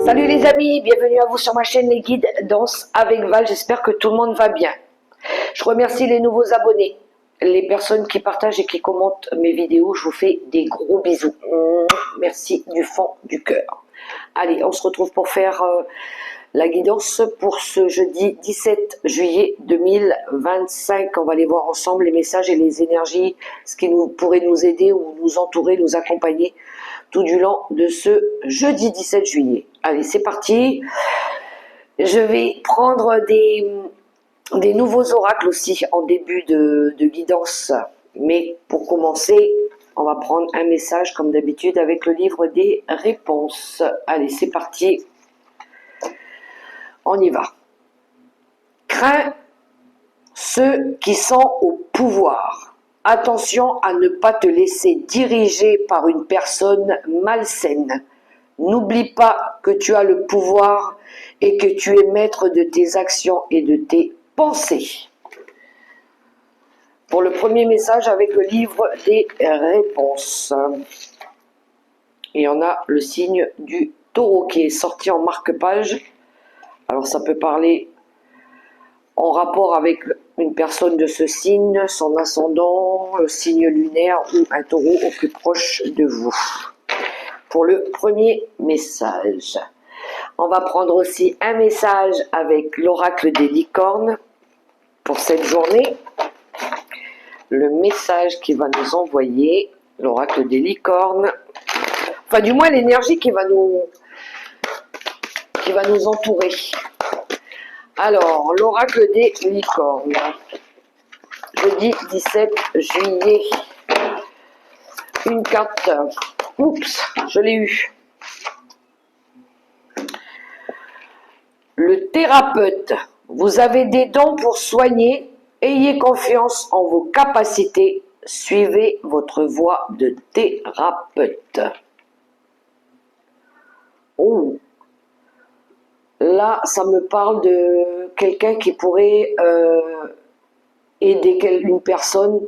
Salut les amis, bienvenue à vous sur ma chaîne Les Guides Danse avec Val, j'espère que tout le monde va bien. Je remercie les nouveaux abonnés, les personnes qui partagent et qui commentent mes vidéos, je vous fais des gros bisous. Merci du fond du cœur. Allez, on se retrouve pour faire la guidance pour ce jeudi 17 juillet 2025. On va aller voir ensemble les messages et les énergies, ce qui pourrait nous aider ou nous entourer, nous accompagner tout du long de ce jeudi 17 juillet. Allez, c'est parti. Je vais prendre des nouveaux oracles aussi en début de guidance. Mais pour commencer, on va prendre un message comme d'habitude avec le livre des réponses. Allez, c'est parti. On y va. Crains ceux qui sont au pouvoir. Attention à ne pas te laisser diriger par une personne malsaine. N'oublie pas que tu as le pouvoir et que tu es maître de tes actions et de tes pensées. Pour le premier message avec le livre des réponses. Et on a le signe du taureau qui est sorti en marque-page. Alors ça peut parler en rapport avec une personne de ce signe, son ascendant, le signe lunaire ou un taureau au plus proche de vous. Pour le premier message, on va prendre aussi un message avec l'oracle des licornes pour cette journée. Le message qui va nous envoyer, l'oracle des licornes, enfin du moins l'énergie qui va nous entourer. Alors, l'oracle des licornes, jeudi 17 juillet, une carte, oups, je l'ai eu. Le thérapeute, vous avez des dons pour soigner, ayez confiance en vos capacités, suivez votre voie de thérapeute. Oh. Là, ça me parle de quelqu'un qui pourrait aider une personne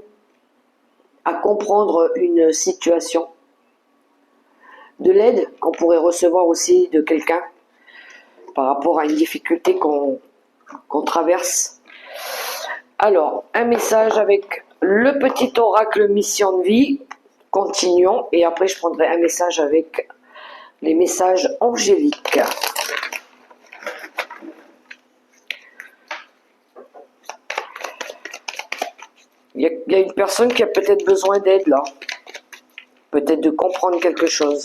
à comprendre une situation. De l'aide qu'on pourrait recevoir aussi de quelqu'un par rapport à une difficulté qu'on traverse. Alors, un message avec le petit oracle mission de vie. Continuons. Et après, je prendrai un message avec les messages angéliques. Il y a une personne qui a peut-être besoin d'aide là. Peut-être de comprendre quelque chose.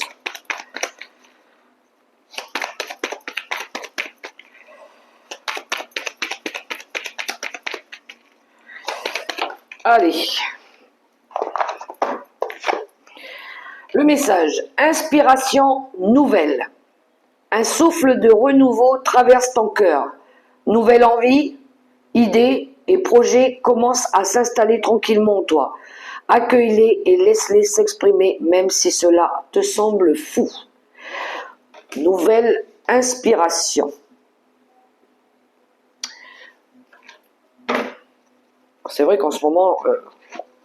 Allez. Le message. Inspiration nouvelle. Un souffle de renouveau traverse ton cœur. Nouvelle envie, idée et projets commencent à s'installer tranquillement en toi. Accueille-les et laisse-les s'exprimer même si cela te semble fou. Nouvelle inspiration. C'est vrai qu'en ce moment,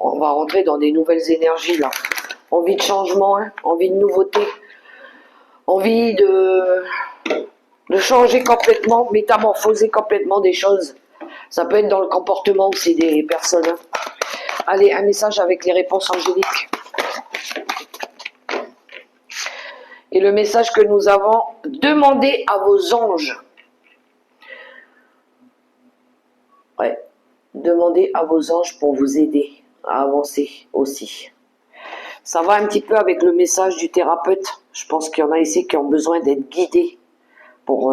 on va rentrer dans des nouvelles énergies là. Envie de changement, hein, envie de nouveauté, envie de changer complètement, métamorphoser complètement des choses. Ça peut être dans le comportement aussi des personnes. Hein. Allez, un message avec les réponses angéliques. Et le message que nous avons, demandez à vos anges. Ouais, demandez à vos anges pour vous aider à avancer aussi. Ça va un petit peu avec le message du thérapeute. Je pense qu'il y en a ici qui ont besoin d'être guidés pour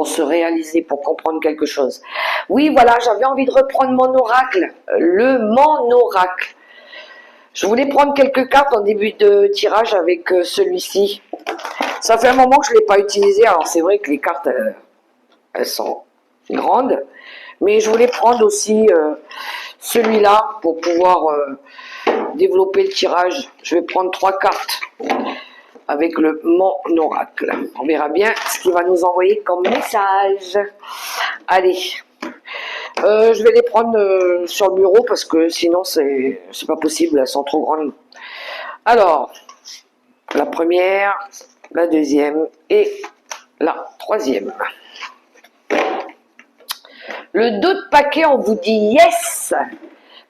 se réaliser, pour comprendre quelque chose. Oui, voilà, j'avais envie de reprendre mon oracle, mon oracle. Je voulais prendre quelques cartes en début de tirage avec celui-ci. Ça fait un moment que je ne l'ai pas utilisé, alors c'est vrai que les cartes, elles sont grandes, mais je voulais prendre aussi celui-là pour pouvoir développer le tirage. Je vais prendre 3 cartes avec mon oracle. On verra bien ce qu'il va nous envoyer comme message. Allez, je vais les prendre sur le bureau parce que sinon c'est pas possible, elles sont trop grandes. Alors, la première, la deuxième et la troisième. Le 2 de paquet, on vous dit yes.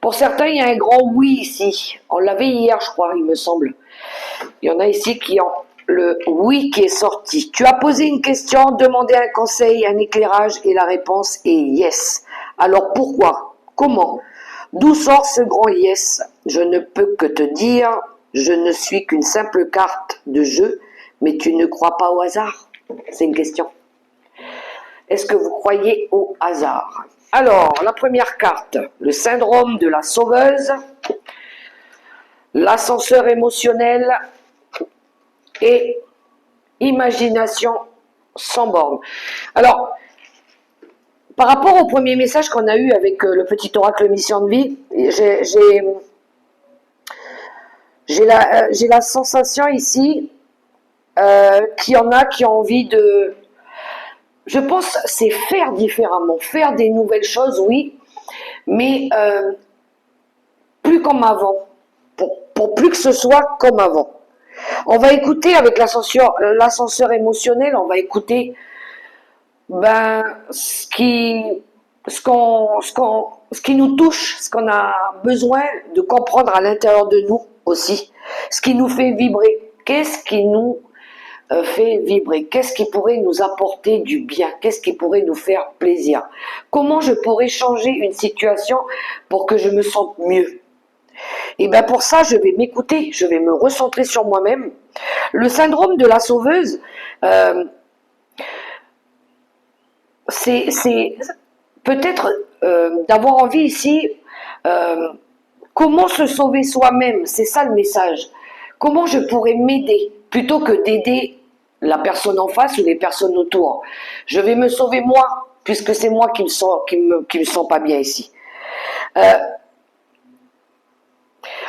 Pour certains, il y a un grand oui ici. On l'avait hier, je crois, il me semble. Il y en a ici qui ont le oui qui est sorti. Tu as posé une question, demandé un conseil, un éclairage et la réponse est yes. Alors pourquoi? Comment? D'où sort ce grand yes? Je ne peux que te dire, je ne suis qu'une simple carte de jeu, mais tu ne crois pas au hasard? C'est une question. Est-ce que vous croyez au hasard? Alors, la première carte, le syndrome de la sauveuse, l'ascenseur émotionnel et imagination sans borne. Alors, par rapport au premier message qu'on a eu avec le petit oracle mission de vie, j'ai la sensation ici qu'il y en a qui ont envie de... Je pense c'est faire différemment, faire des nouvelles choses, oui, mais plus comme avant, pour plus que ce soit comme avant. On va écouter avec l'ascenseur émotionnel, on va écouter ce qui nous touche, ce qu'on a besoin de comprendre à l'intérieur de nous aussi, ce qui nous fait vibrer. Qu'est-ce qui nous fait vibrer? Qu'est-ce qui pourrait nous apporter du bien? Qu'est-ce qui pourrait nous faire plaisir? Comment je pourrais changer une situation pour que je me sente mieux? Et bien pour ça, je vais m'écouter, je vais me recentrer sur moi-même. Le syndrome de la sauveuse, c'est peut-être d'avoir envie ici, comment se sauver soi-même, c'est ça le message. Comment je pourrais m'aider plutôt que d'aider la personne en face ou les personnes autour. Je vais me sauver moi, puisque c'est moi qui me sens pas bien ici.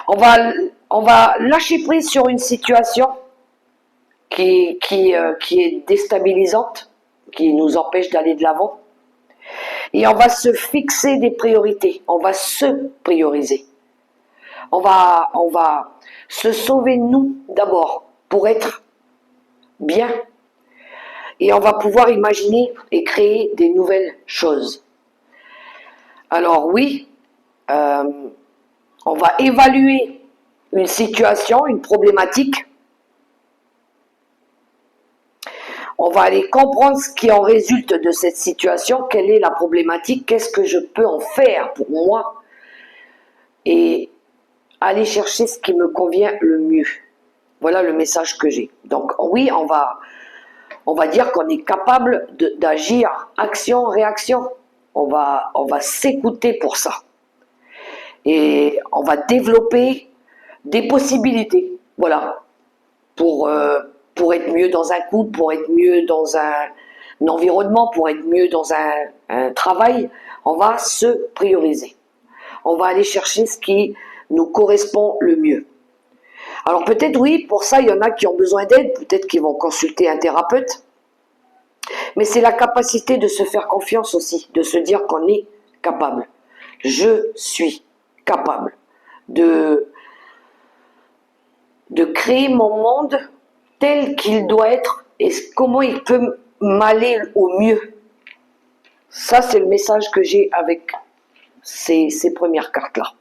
On va lâcher prise sur une situation qui est déstabilisante, qui nous empêche d'aller de l'avant. Et on va se fixer des priorités. On va se prioriser. On va se sauver nous d'abord pour être bien. Et on va pouvoir imaginer et créer des nouvelles choses. Alors oui, on va évaluer une situation, une problématique. On va aller comprendre ce qui en résulte de cette situation, quelle est la problématique, qu'est-ce que je peux en faire pour moi et aller chercher ce qui me convient le mieux. Voilà le message que j'ai. Donc oui, on va dire qu'on est capable d'agir, action, réaction. On va s'écouter pour ça. Et on va développer des possibilités, voilà, pour être mieux dans un couple, pour être mieux dans un environnement, pour être mieux dans un travail. On va se prioriser. On va aller chercher ce qui nous correspond le mieux. Alors peut-être oui, pour ça il y en a qui ont besoin d'aide, peut-être qu'ils vont consulter un thérapeute, mais c'est la capacité de se faire confiance aussi, de se dire qu'on est capable. Je suis capable de créer mon monde tel qu'il doit être et comment il peut m'aller au mieux. Ça c'est le message que j'ai avec ces premières cartes-là.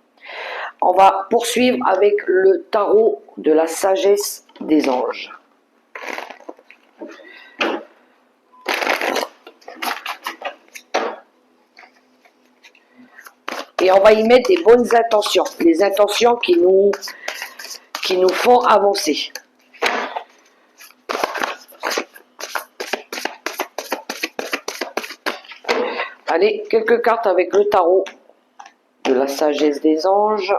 On va poursuivre avec le tarot de la sagesse des anges. Et on va y mettre des bonnes intentions, les intentions qui nous font avancer. Allez, quelques cartes avec le tarot de la sagesse des anges.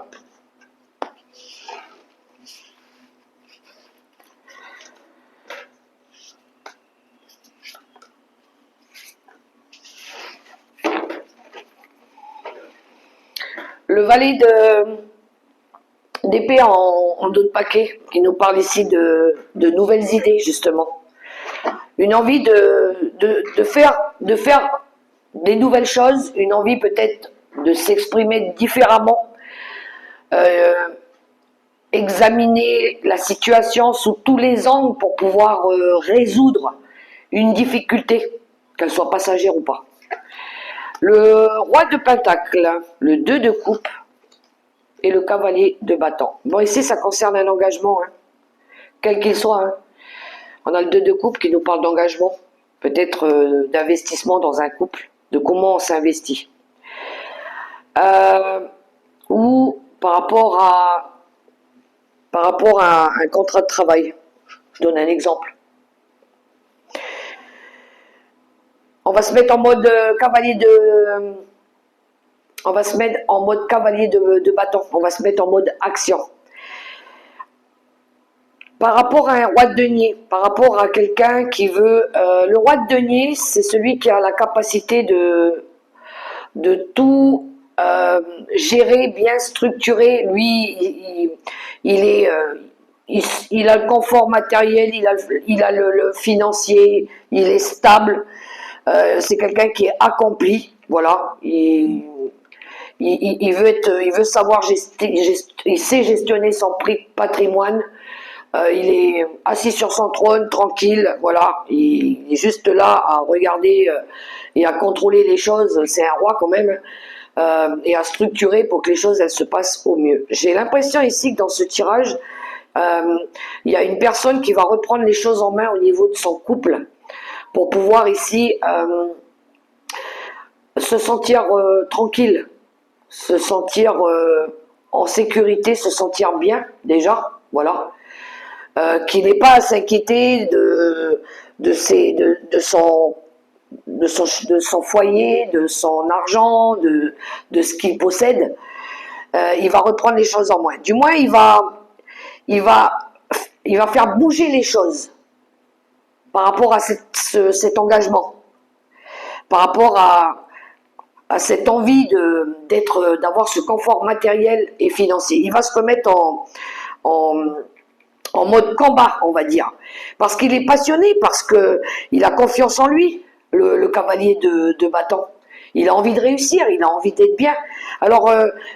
Le valet d'épée en dos de paquet, qui nous parle ici de nouvelles idées, justement. Une envie de faire des nouvelles choses, une envie peut-être de s'exprimer différemment, examiner la situation sous tous les angles pour pouvoir résoudre une difficulté, qu'elle soit passagère ou pas. Le roi de pentacle, le 2 de coupe et le cavalier de bâton. Bon, ici, ça concerne un engagement, hein, quel qu'il soit. Hein. On a le 2 de coupe qui nous parle d'engagement, peut-être d'investissement dans un couple, de comment on s'investit. Ou par rapport à un contrat de travail. Je donne un exemple. On va se mettre en mode cavalier de... On va se mettre en mode cavalier de bâton. On va se mettre en mode action. Par rapport à un roi de denier, par rapport à quelqu'un qui veut... le roi de denier, c'est celui qui a la capacité de tout gérer, bien structurer. Lui, il a le confort matériel, il a le financier, il est stable. C'est quelqu'un qui est accompli, voilà. Il veut savoir il sait gestionner son patrimoine. Il est assis sur son trône, tranquille, voilà. Il est juste là à regarder et à contrôler les choses. C'est un roi quand même. Et à structurer pour que les choses elles se passent au mieux. J'ai l'impression ici que dans ce tirage, il y a une personne qui va reprendre les choses en main au niveau de son couple pour pouvoir ici se sentir tranquille, se sentir en sécurité, se sentir bien déjà, voilà. Qui n'ait pas à s'inquiéter de son foyer, de son argent, de ce qu'il possède. Il va reprendre les choses en main. Du moins, il va faire bouger les choses par rapport à cet engagement, par rapport à cette envie d'avoir ce confort matériel et financier. Il va se remettre en mode combat, on va dire, parce qu'il est passionné, parce qu'il a confiance en lui, le cavalier de bâton. Il a envie de réussir, il a envie d'être bien. Alors,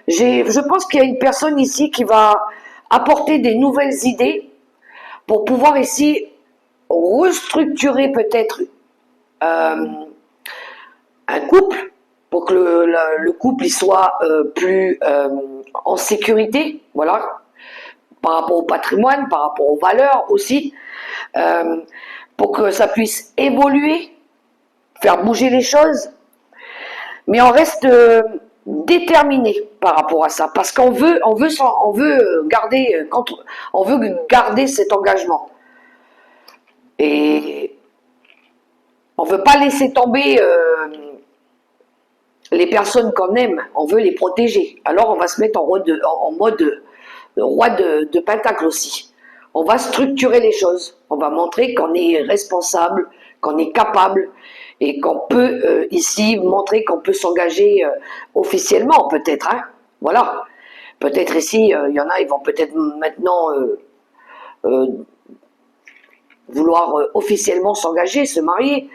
je pense qu'il y a une personne ici qui va apporter des nouvelles idées pour pouvoir ici restructurer peut-être un couple, pour que le couple il soit plus en sécurité, voilà, par rapport au patrimoine, par rapport aux valeurs aussi, pour que ça puisse évoluer, faire bouger les choses, mais on reste déterminé par rapport à ça, parce qu'on veut garder cet engagement. Et on ne veut pas laisser tomber les personnes qu'on aime, on veut les protéger. Alors on va se mettre en mode roi de pentacle aussi. On va structurer les choses, on va montrer qu'on est responsable, qu'on est capable et qu'on peut ici montrer qu'on peut s'engager officiellement peut-être. Hein, voilà. Peut-être ici, il y en a, ils vont peut-être maintenant vouloir officiellement s'engager, se marier,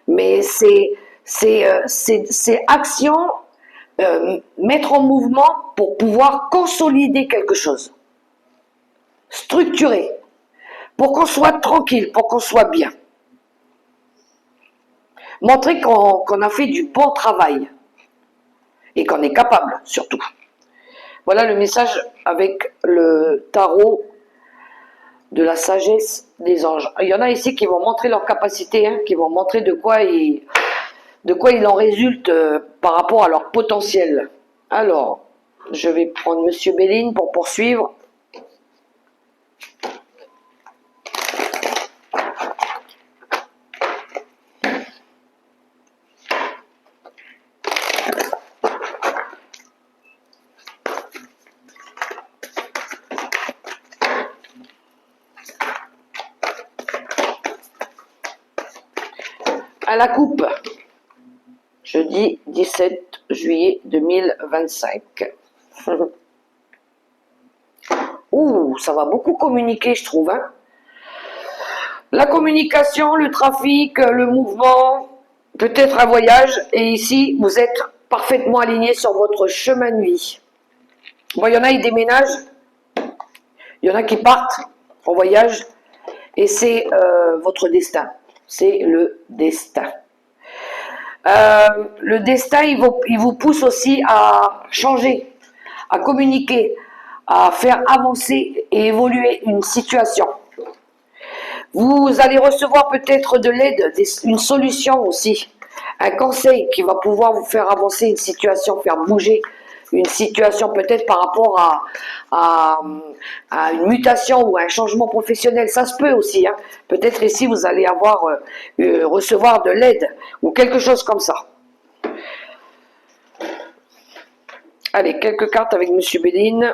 mais c'est action, mettre en mouvement pour pouvoir consolider quelque chose, structurer, pour qu'on soit tranquille, pour qu'on soit bien. Montrer qu'on a fait du bon travail et qu'on est capable, surtout. Voilà le message avec le tarot de la sagesse des anges. Il y en a ici qui vont montrer leur capacité, hein, qui vont montrer de quoi il en résulte par rapport à leur potentiel. Alors, je vais prendre Monsieur Béline pour poursuivre. À la coupe, jeudi 17 juillet 2025. Ouh, ça va beaucoup communiquer, je trouve. Hein. La communication, le trafic, le mouvement, peut-être un voyage. Et ici, vous êtes parfaitement aligné sur votre chemin de vie. Bon, il y en a, ils déménagent. Il y en a qui partent en voyage. Et c'est votre destin. c'est le destin. Le destin, il vous pousse aussi à changer, à communiquer, à faire avancer et évoluer une situation. Vous allez recevoir peut-être de l'aide, une solution aussi, un conseil qui va pouvoir vous faire avancer une situation, faire bouger une situation peut-être par rapport à une mutation ou à un changement professionnel. Ça se peut aussi. Hein. Peut-être ici, vous allez recevoir de l'aide ou quelque chose comme ça. Allez, quelques cartes avec Monsieur Béline.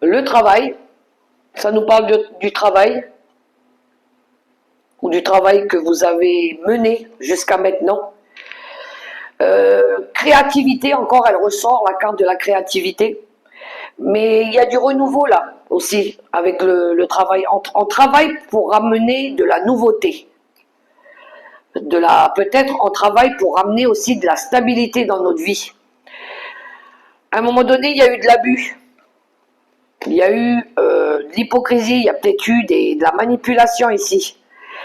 Le travail, ça nous parle du travail, ou du travail que vous avez mené jusqu'à maintenant. Créativité, encore, elle ressort, la carte de la créativité. Mais il y a du renouveau là aussi, avec le travail. On travaille pour ramener de la nouveauté. Peut-être on travaille pour ramener aussi de la stabilité dans notre vie. À un moment donné, il y a eu de l'abus. Il y a eu de l'hypocrisie, il y a peut-être eu de la manipulation ici.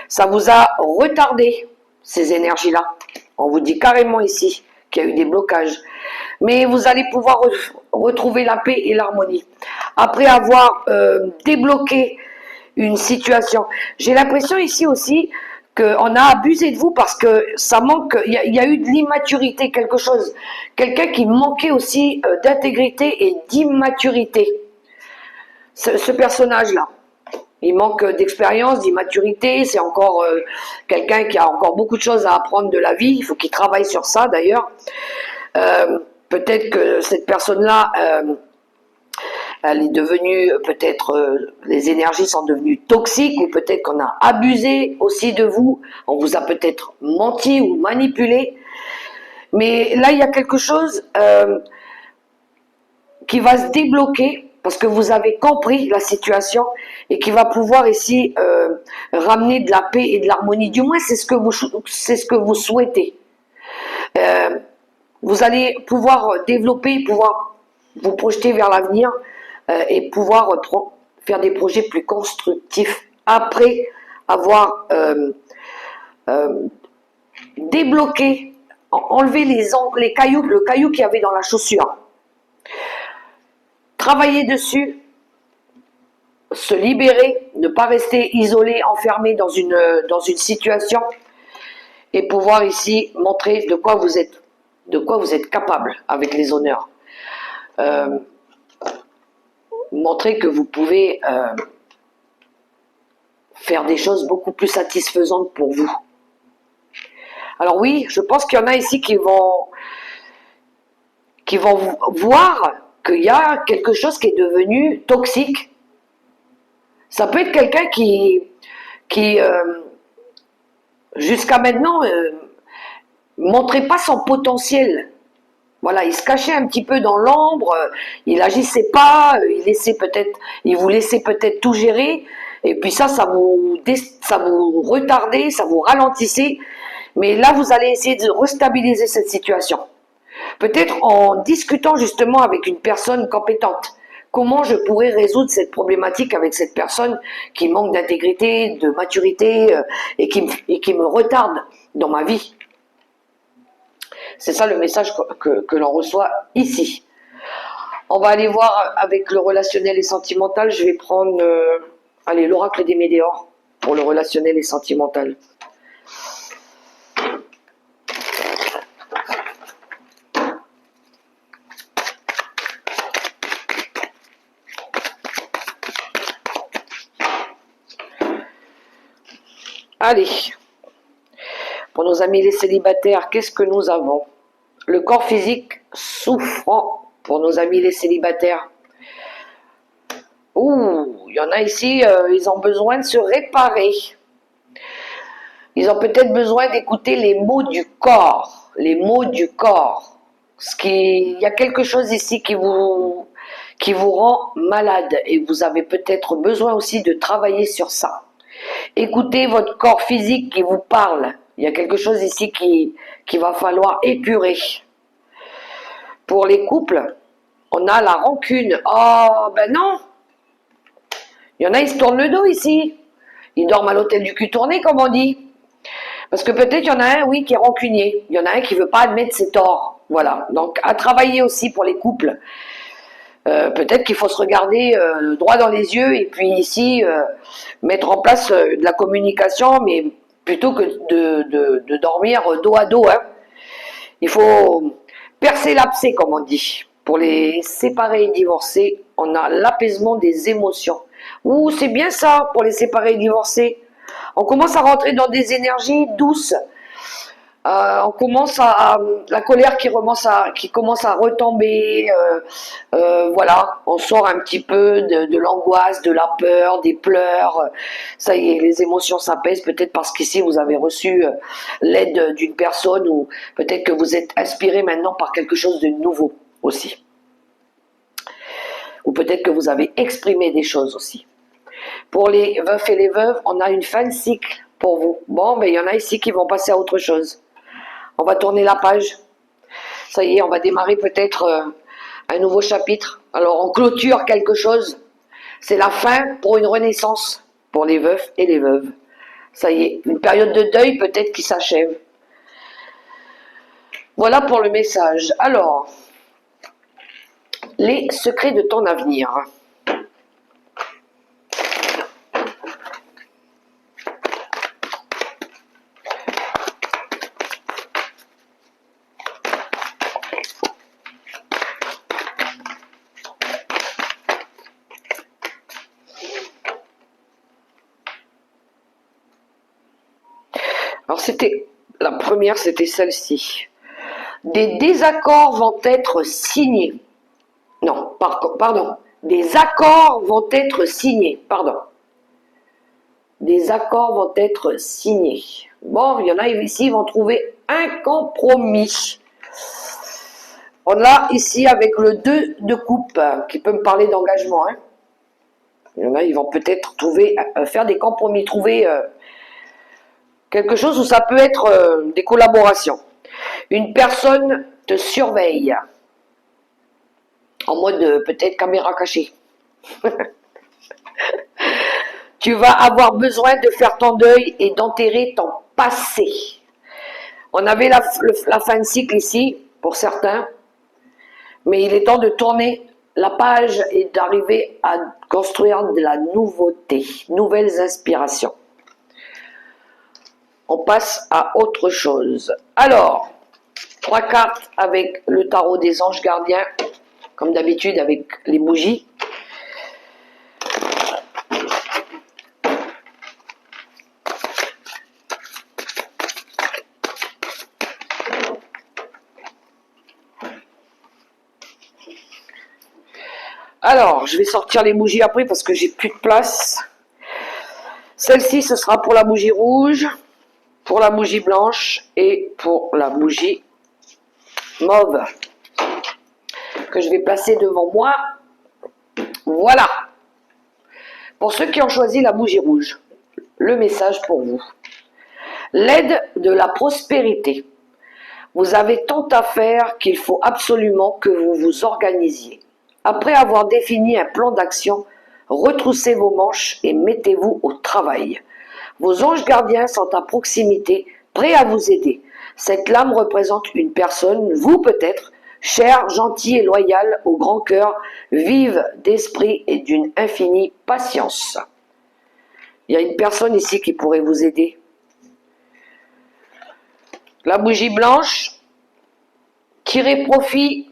Ça vous a retardé, ces énergies-là. On vous dit carrément ici qu'il y a eu des blocages. Mais vous allez pouvoir retrouver la paix et l'harmonie. Après avoir débloqué une situation. J'ai l'impression ici aussi qu'on a abusé de vous parce que ça manque, il y a eu de l'immaturité, quelque chose. Quelqu'un qui manquait aussi d'intégrité et d'immaturité. Ce personnage-là. Il manque d'expérience, d'immaturité, c'est encore quelqu'un qui a encore beaucoup de choses à apprendre de la vie, il faut qu'il travaille sur ça d'ailleurs. Peut-être que cette personne-là, elle est devenue, peut-être les énergies sont devenues toxiques, ou peut-être qu'on a abusé aussi de vous, on vous a peut-être menti ou manipulé. Mais là, il y a quelque chose qui va se débloquer, parce que vous avez compris la situation et qui va pouvoir ici ramener de la paix et de l'harmonie. Du moins, c'est ce que vous souhaitez. Vous allez pouvoir développer, pouvoir vous projeter vers l'avenir et pouvoir faire des projets plus constructifs après avoir débloqué, enlevé les cailloux, le caillou qu'il y avait dans la chaussure. Travailler dessus, se libérer, ne pas rester isolé, enfermé dans une situation et pouvoir ici montrer de quoi vous êtes capable avec les honneurs. Montrer que vous pouvez faire des choses beaucoup plus satisfaisantes pour vous. Alors oui, je pense qu'il y en a ici qui vont voir qu'il y a quelque chose qui est devenu toxique. Ça peut être quelqu'un qui jusqu'à maintenant montrait pas son potentiel. Voilà, il se cachait un petit peu dans l'ombre, il agissait pas, il vous laissait peut-être tout gérer, et puis ça vous retardait, ça vous ralentissait. Mais là, vous allez essayer de restabiliser cette situation. Peut-être en discutant justement avec une personne compétente. Comment je pourrais résoudre cette problématique avec cette personne qui manque d'intégrité, de maturité et qui me retarde dans ma vie. C'est ça le message que l'on reçoit ici. On va aller voir avec le relationnel et sentimental. Je vais prendre l'oracle des Médéors pour le relationnel et sentimental. Allez, pour nos amis les célibataires, qu'est-ce que nous avons? Le corps physique souffrant pour nos amis les célibataires. Ouh, il y en a ici, ils ont besoin de se réparer. Ils ont peut-être besoin d'écouter les mots du corps. Les mots du corps. Il y a quelque chose ici qui vous rend malade et vous avez peut-être besoin aussi de travailler sur ça. Écoutez votre corps physique qui vous parle. Il y a quelque chose ici qui va falloir épurer. Pour les couples, on a la rancune. Oh, ben non, Il y en a, ils se tournent le dos ici. Ils dorment à l'hôtel du cul tourné, comme on dit. Parce que peut-être il y en a un, oui, qui est rancunier. Il y en a un qui veut pas admettre ses torts. Voilà. Donc, à travailler aussi pour les couples. Peut-être qu'il faut se regarder droit dans les yeux et puis ici, mettre en place de la communication, mais plutôt que de dormir dos à dos. Hein. Il faut percer l'abcès, comme on dit. Pour les séparés et divorcés, on a l'apaisement des émotions. Ouh, c'est bien ça pour les séparés et divorcés. On commence à rentrer dans des énergies douces. On commence à la colère qui commence à retomber. Voilà, on sort un petit peu de l'angoisse, de la peur, des pleurs. Ça y est, les émotions s'apaisent. Peut-être parce qu'ici vous avez reçu l'aide d'une personne ou peut-être que vous êtes inspiré maintenant par quelque chose de nouveau aussi. Ou peut-être que vous avez exprimé des choses aussi. Pour les veufs et les veuves, on a une fin de cycle pour vous. Bon, mais il y en a ici qui vont passer à autre chose. On va tourner la page. Ça y est, on va démarrer peut-être un nouveau chapitre. Alors, on clôture quelque chose. C'est la fin pour une renaissance pour les veufs et les veuves. Ça y est, une période de deuil peut-être qui s'achève. Voilà pour le message. Alors, les secrets de ton avenir. Alors la première, c'était celle-ci. Des désaccords vont être signés. Non, pardon. Des accords vont être signés. Pardon. Des accords vont être signés. Bon, il y en a ici, ils vont trouver un compromis. On a ici avec le 2 de coupe, qui peut me parler d'engagement. Hein. Il y en a, ils vont peut-être faire des compromis, trouver quelque chose où ça peut être des collaborations. Une personne te surveille, en mode peut-être caméra cachée. Tu vas avoir besoin de faire ton deuil et d'enterrer ton passé. On avait la fin de cycle ici, pour certains, mais il est temps de tourner la page et d'arriver à construire de la nouveauté, nouvelles inspirations. On passe à autre chose. Alors, 3 cartes avec le tarot des anges gardiens, comme d'habitude avec les bougies. Alors, je vais sortir les bougies après parce que j'ai plus de place. Celle-ci, ce sera pour la bougie rouge, pour la bougie blanche et pour la bougie mauve que je vais placer devant moi. Voilà. Pour ceux qui ont choisi la bougie rouge, le message pour vous. L'aide de la prospérité. Vous avez tant à faire qu'il faut absolument que vous vous organisiez. Après avoir défini un plan d'action, retroussez vos manches et mettez-vous au travail. Vos anges gardiens sont à proximité, prêts à vous aider. Cette lame représente une personne, vous peut-être, chère, gentille et loyale, au grand cœur, vive d'esprit et d'une infinie patience. Il y a une personne ici qui pourrait vous aider. La bougie blanche, tirez profit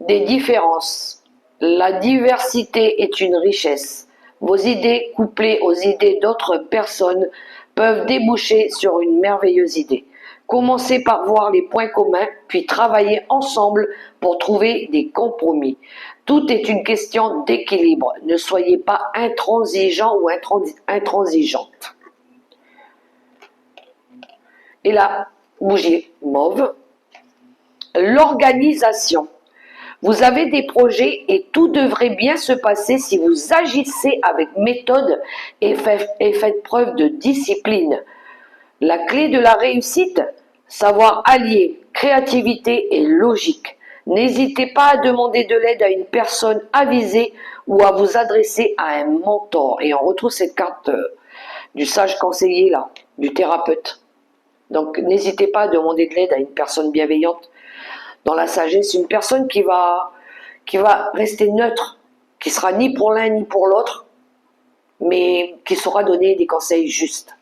des différences. La diversité est une richesse. Vos idées couplées aux idées d'autres personnes peuvent déboucher sur une merveilleuse idée. Commencez par voir les points communs, puis travaillez ensemble pour trouver des compromis. Tout est une question d'équilibre. Ne soyez pas intransigeant ou intransigeante. Et la bougie mauve, l'organisation. Vous avez des projets et tout devrait bien se passer si vous agissez avec méthode et faites preuve de discipline. La clé de la réussite, savoir allier créativité et logique. N'hésitez pas à demander de l'aide à une personne avisée ou à vous adresser à un mentor. Et on retrouve cette carte du sage conseiller là, du thérapeute. Donc n'hésitez pas à demander de l'aide à une personne bienveillante dans la sagesse, une personne qui va rester neutre, qui sera ni pour l'un ni pour l'autre, mais qui saura donner des conseils justes.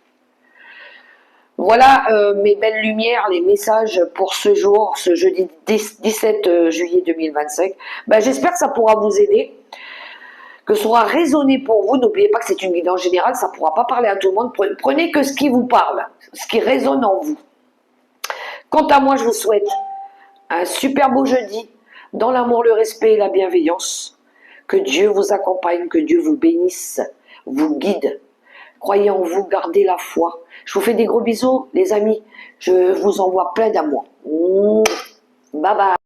Voilà mes belles lumières, les messages pour ce jour, ce jeudi 17 juillet 2025. Ben, j'espère que ça pourra vous aider, que ça aura résonné pour vous. N'oubliez pas que c'est une guidance générale, ça ne pourra pas parler à tout le monde. Prenez que ce qui vous parle, ce qui résonne en vous. Quant à moi, je vous souhaite un super beau jeudi, dans l'amour, le respect et la bienveillance. Que Dieu vous accompagne, que Dieu vous bénisse, vous guide. Croyez en vous, gardez la foi. Je vous fais des gros bisous, les amis. Je vous envoie plein d'amour. Bye bye.